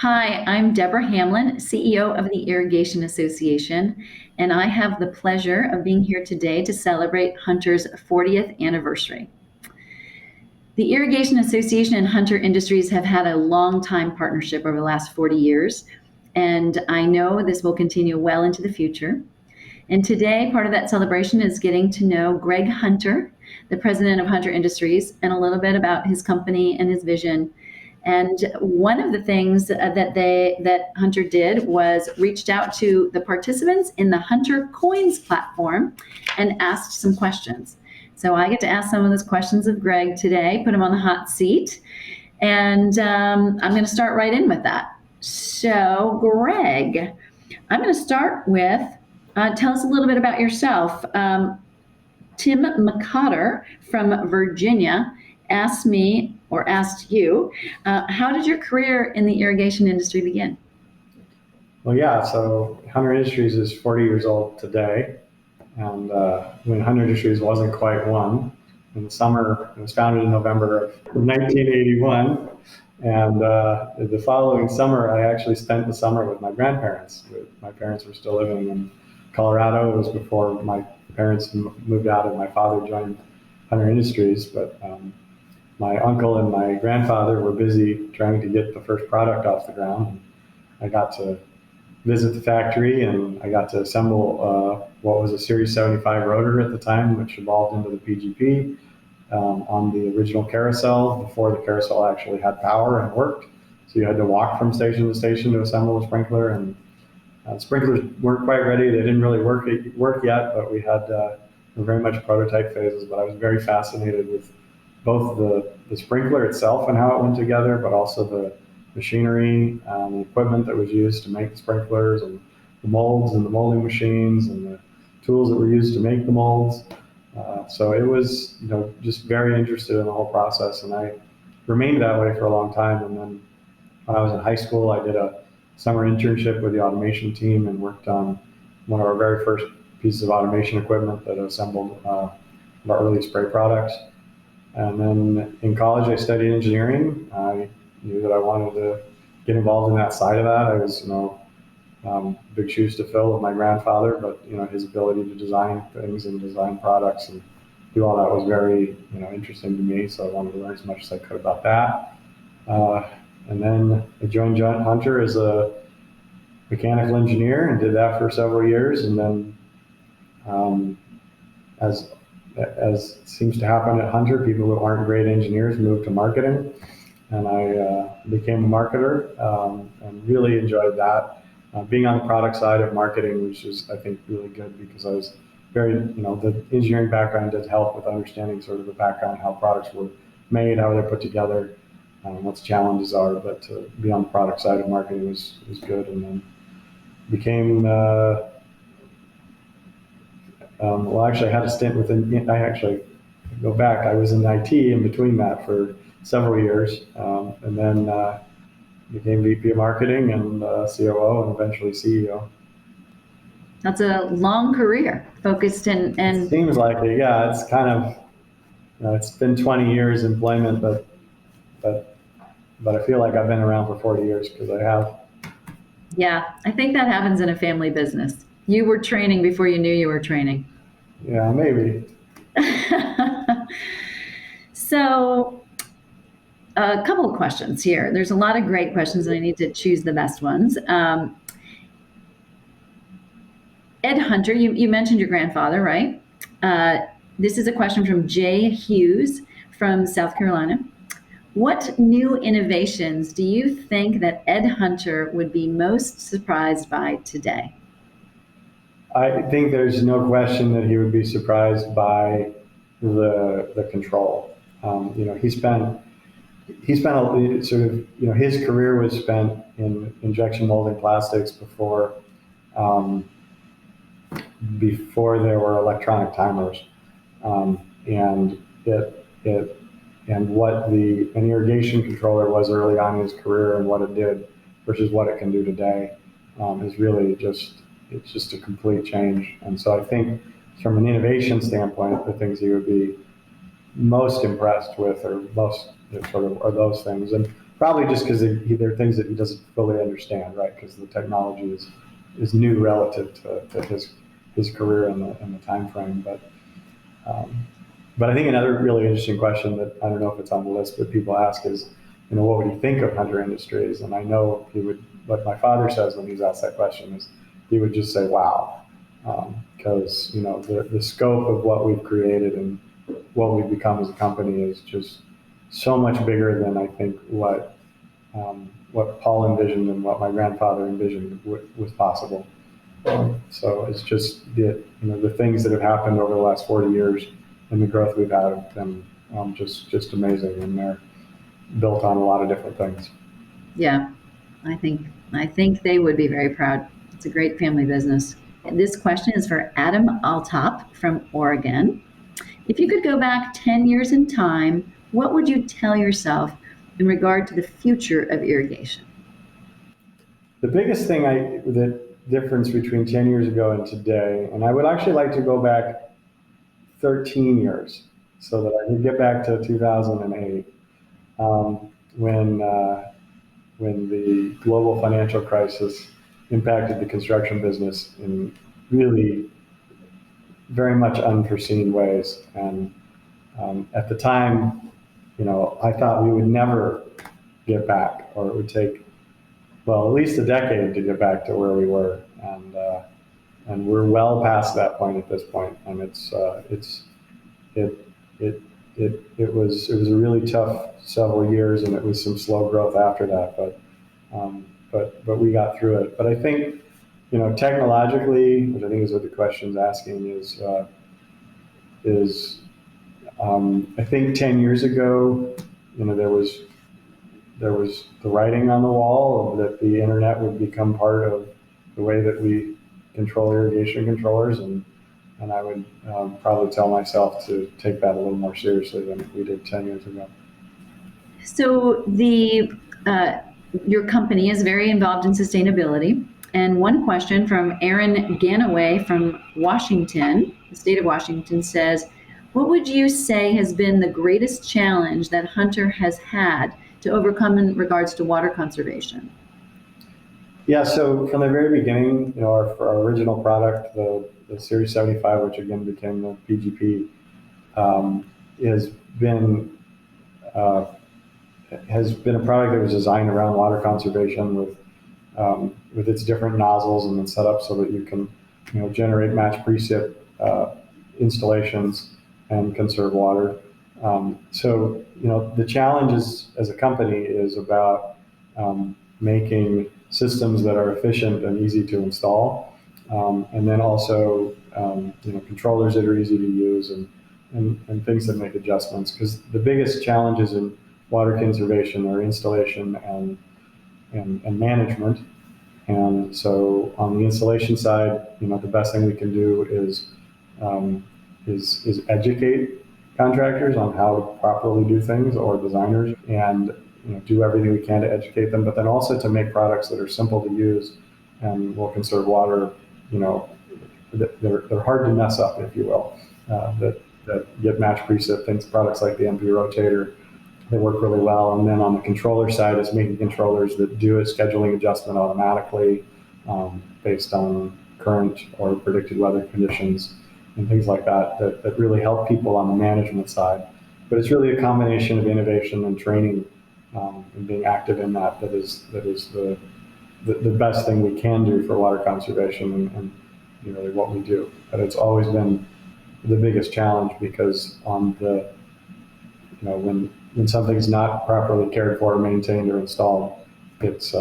Hi, I'm Deborah Hamlin, CEO of the Irrigation Association, and I have the pleasure of being here today to celebrate Hunter's 40th anniversary. The Irrigation Association and Hunter Industries have had a long time partnership over the last 40 years, and I know this will continue well into the future. And today, part of that celebration is getting to know Greg Hunter, the president of Hunter Industries, and a little bit about his company and his vision. And one of the things that Hunter did was reached out to the participants in the Hunter Coins platform and asked some questions. So I get to ask some of those questions of Greg today, put him on the hot seat, and I'm going to start right in with that. So, Greg, I'm going to start with tell us a little bit about yourself. Tim McCotter from Virginia asked you, how did your career in the irrigation industry begin? Well, yeah, so Hunter Industries is 40 years old today. And when Hunter Industries wasn't quite one, in the summer, it was founded in November of 1981. And the following summer, I actually spent the summer with my grandparents. My parents were still living in Colorado. It was before my parents moved out and my father joined Hunter Industries. But my uncle and my grandfather were busy trying to get the first product off the ground. I got to visit the factory and I got to assemble what was a Series 75 rotor at the time, which evolved into the PGP on the original carousel before the carousel actually had power and worked. So you had to walk from station to station to assemble a sprinkler, and sprinklers weren't quite ready. They didn't really work yet, but we had very much prototype phases. But I was very fascinated with both the sprinkler itself and how it went together, but also the machinery, the equipment that was used to make the sprinklers, and the molds and the molding machines and the tools that were used to make the molds. So it was, just very interested in the whole process, and I remained that way for a long time. And then when I was in high school, I did a summer internship with the automation team and worked on one of our very first pieces of automation equipment that assembled our early spray products. And then in college, I studied engineering. I knew that I wanted to get involved in that side of that. I was, big shoes to fill with my grandfather, but his ability to design things and design products and do all that was very, interesting to me. So I wanted to learn as much as I could about that. And then I joined Hunter as a mechanical engineer and did that for several years. And then, as seems to happen at Hunter, people who aren't great engineers move to marketing. And I became a marketer and really enjoyed that. Being on the product side of marketing, which is, I think, really good because I was very, the engineering background did help with understanding sort of the background, how products were made, how they're put together, what the challenges are. But to be on the product side of marketing was good. And then became, actually I had a stint go back, I was in IT in between that for several years, and then became VP of marketing and COO and eventually CEO. That's a long career focused in. It seems like it, yeah. It's kind of, it's been 20 years employment, but I feel like I've been around for 40 years because I have. Yeah, I think that happens in a family business. You were training before you knew you were training. Yeah, maybe. So, a couple of questions here. There's a lot of great questions, and I need to choose the best ones. Ed Hunter, you mentioned your grandfather, right? This is a question from Jay Hughes from South Carolina. What new innovations do you think that Ed Hunter would be most surprised by today? I think there's no question that he would be surprised by the control. He spent a, sort of, his career was spent in injection molding plastics before there were electronic timers, and what an irrigation controller was early on in his career and what it did versus what it can do today is really it's just a complete change. And so I think from an innovation standpoint, the things he would be most impressed with or most are those things. And probably just because there are things that he doesn't fully understand, right? Because the technology is new relative to his career and the time frame. But I think another really interesting question that I don't know if it's on the list, but people ask is, what would he think of Hunter Industries? And I know he would. What my father says when he's asked that question is, he would just say, "Wow," because the scope of what we've created and what we've become as a company is just so much bigger than I think what Paul envisioned and what my grandfather envisioned was possible. So it's just the things that have happened over the last 40 years and the growth we've had have been just amazing, and they're built on a lot of different things. Yeah, I think they would be very proud. It's a great family business. This question is for Adam Altop from Oregon. If you could go back 10 years in time, what would you tell yourself in regard to the future of irrigation? The biggest thing the difference between 10 years ago and today, and I would actually like to go back 13 years so that I can get back to 2008 when the global financial crisis impacted the construction business in really very much unforeseen ways. And at the time, I thought we would never get back, or it would take, well, at least a decade to get back to where we were. And we're well past that point at this point. And it was a really tough several years, and it was some slow growth after that. But we got through it. But I think, technologically, which I think is what the question's asking, is I think 10 years ago, there was the writing on the wall that the internet would become part of the way that we control irrigation controllers, and I would probably tell myself to take that a little more seriously than we did 10 years ago. So your company is very involved in sustainability. And one question from Aaron Ganaway from Washington, the state of Washington, says, what would you say has been the greatest challenge that Hunter has had to overcome in regards to water conservation? Yeah, so from the very beginning, our original product, the Series 75, which again became the PGP, has been a product that was designed around water conservation with its different nozzles and then set up so that you can generate match precip installations and conserve water. So the challenge as a company is about making systems that are efficient and easy to install, and then also controllers that are easy to use and things that make adjustments. Because the biggest challenges in water conservation are installation and management. And so on the installation side, the best thing we can do is educate contractors on how to properly do things, or designers, and do everything we can to educate them, but then also to make products that are simple to use and will conserve water. They're hard to mess up, if you will. That get match precip things, products like the MP Rotator, they work really well. And then on the controller side, is making controllers that do a scheduling adjustment automatically based on current or predicted weather conditions and things like that really help people on the management side. But it's really a combination of innovation and training and being active in that is the best thing we can do for water conservation and really what we do. But it's always been the biggest challenge, because on the when something's not properly cared for, maintained, or installed, it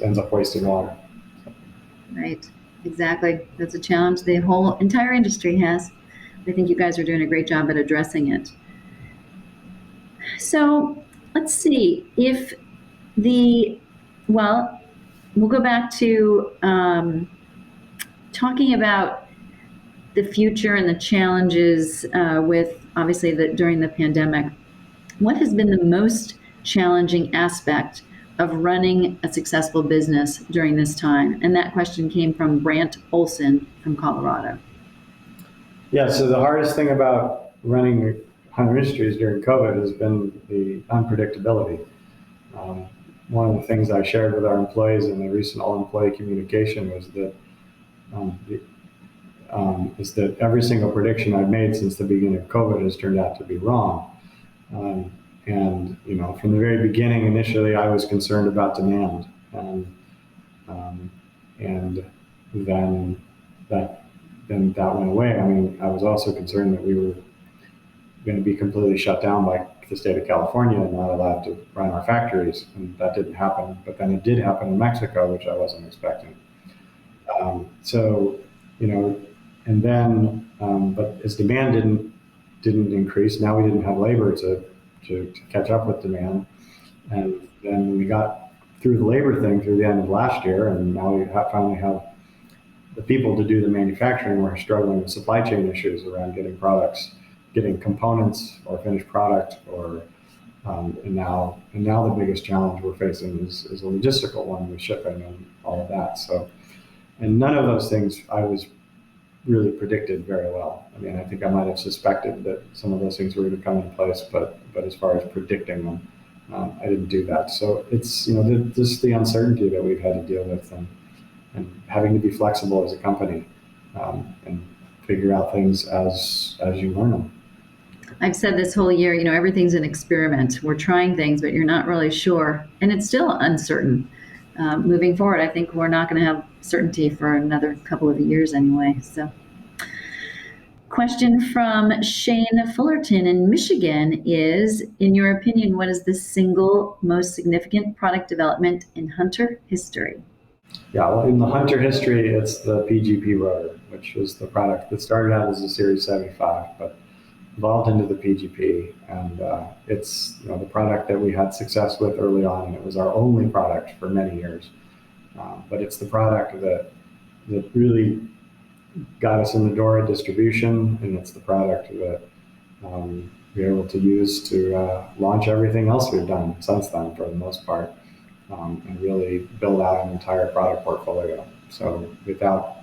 ends up wasting water. Right, exactly. That's a challenge the whole entire industry has. I think you guys are doing a great job at addressing it. So let's see if we'll go back to talking about the future and the challenges with obviously during the pandemic. What has been the most challenging aspect of running a successful business during this time? And that question came from Brant Olson from Colorado. Yeah, so the hardest thing about running Hunter Industries during COVID has been the unpredictability. One of the things I shared with our employees in the recent all-employee communication was that every single prediction I've made since the beginning of COVID has turned out to be wrong. And from the very beginning, initially, I was concerned about demand, and then that went away. I mean, I was also concerned that we were going to be completely shut down by the state of California and not allowed to run our factories, and that didn't happen. But then it did happen in Mexico, which I wasn't expecting. But as demand didn't increase, now we didn't have labor to catch up with demand, and then we got through the labor thing through the end of last year, and now we finally have the people to do the manufacturing. We're struggling with supply chain issues around getting products, getting components or finished product, and now the biggest challenge we're facing is a logistical one with shipping and all of that. So, and none of those things I was really predicted very well. I mean, I think I might have suspected that some of those things were going to come in place, but as far as predicting them, I didn't do that. So it's just the uncertainty that we've had to deal with, and having to be flexible as a company, and figure out things as you learn them. I've said this whole year, everything's an experiment. We're trying things, but you're not really sure, and it's still uncertain. Moving forward, I think we're not going to have certainty for another couple of years anyway. So, question from Shane Fullerton in Michigan is, in your opinion, what is the single most significant product development in Hunter history? Yeah, well, in the Hunter history, it's the PGP rotor, which was the product that started out as a Series 75, but evolved into the PGP, and it's the product that we had success with early on, and it was our only product for many years. But it's the product that really got us in the door of distribution, and it's the product that we're able to use to launch everything else we've done since then, for the most part, and really build out an entire product portfolio. So without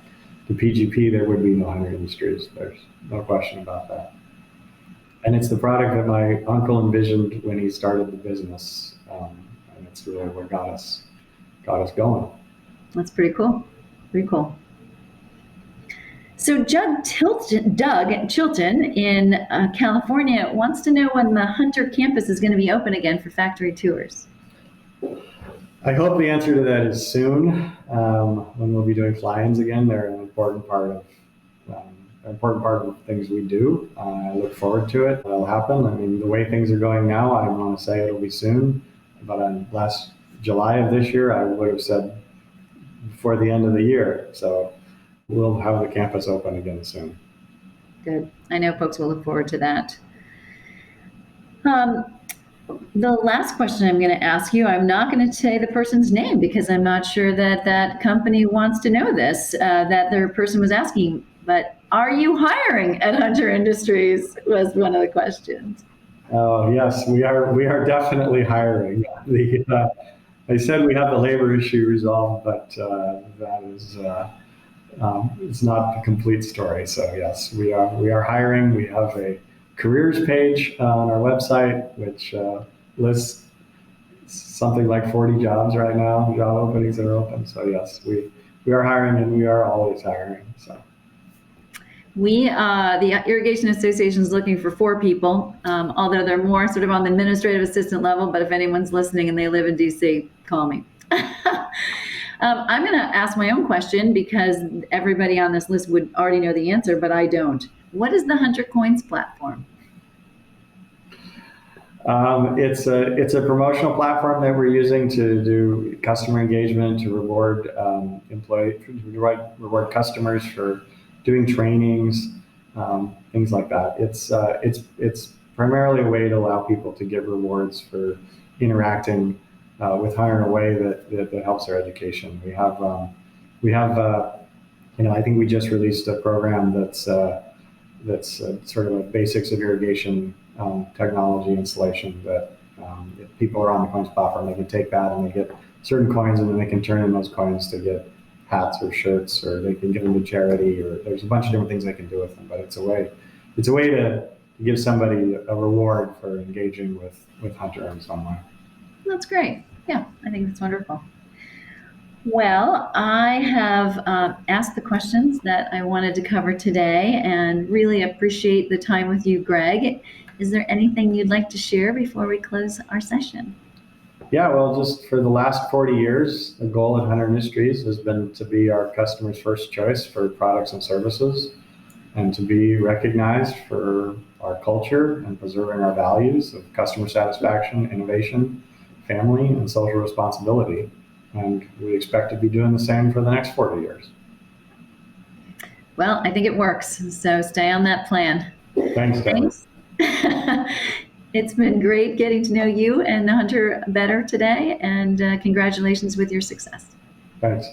the PGP, there would be no Hunter Industries. There's no question about that. And it's the product that my uncle envisioned when he started the business, and it's really what got us going. That's pretty cool. Pretty cool. So Doug Chilton in California wants to know when the Hunter campus is going to be open again for factory tours. I hope the answer to that is soon, when we'll be doing fly-ins again. They're an important part of the things we do. I look forward to it. It'll happen. I mean, the way things are going now, I want to say it'll be soon. But on last July of this year, I would have said before the end of the year. So we'll have the campus open again soon. Good. I know folks will look forward to that. The last question I'm going to ask you, I'm not going to say the person's name because I'm not sure that that company wants to know this, that their person was asking, but are you hiring at Hunter Industries was one of the questions. Oh, yes, we are definitely hiring. They said we have the labor issue resolved, but that is it's not the complete story. So yes, we are hiring. We have a careers page on our website, which lists something like 40 jobs right now, job openings that are open. So yes, we are hiring, and we are always hiring. So. The Irrigation Association is looking for 4 people, although they're more sort of on the administrative assistant level, but if anyone's listening and they live in DC, call me. I'm going to ask my own question because everybody on this list would already know the answer, but I don't. What is the Hunter Coins platform? It's a promotional platform that we're using to do customer engagement, to reward reward customers for doing trainings, things like that. It's primarily a way to allow people to get rewards for interacting with Hunter in a way that helps their education. We have I think we just released a program that's sort of a basics of irrigation technology installation that if people are on the Coins platform, they can take that and they get certain coins, and then they can turn in those coins to get hats or shirts, or they can give them to charity, or there's a bunch of different things they can do with them. But it's a way to give somebody a reward for engaging with Hunter in some way. That's great. Yeah, I think that's wonderful. Well, I have asked the questions that I wanted to cover today and really appreciate the time with you, Greg. Is there anything you'd like to share before we close our session? Yeah, well, just for the last 40 years, the goal at Hunter Industries has been to be our customers' first choice for products and services, and to be recognized for our culture and preserving our values of customer satisfaction, innovation, family, and social responsibility. And we expect to be doing the same for the next 40 years. Well, I think it works. So stay on that plan. Thanks, Deborah. Thanks. It's been great getting to know you and Hunter better today, and congratulations with your success. Thanks.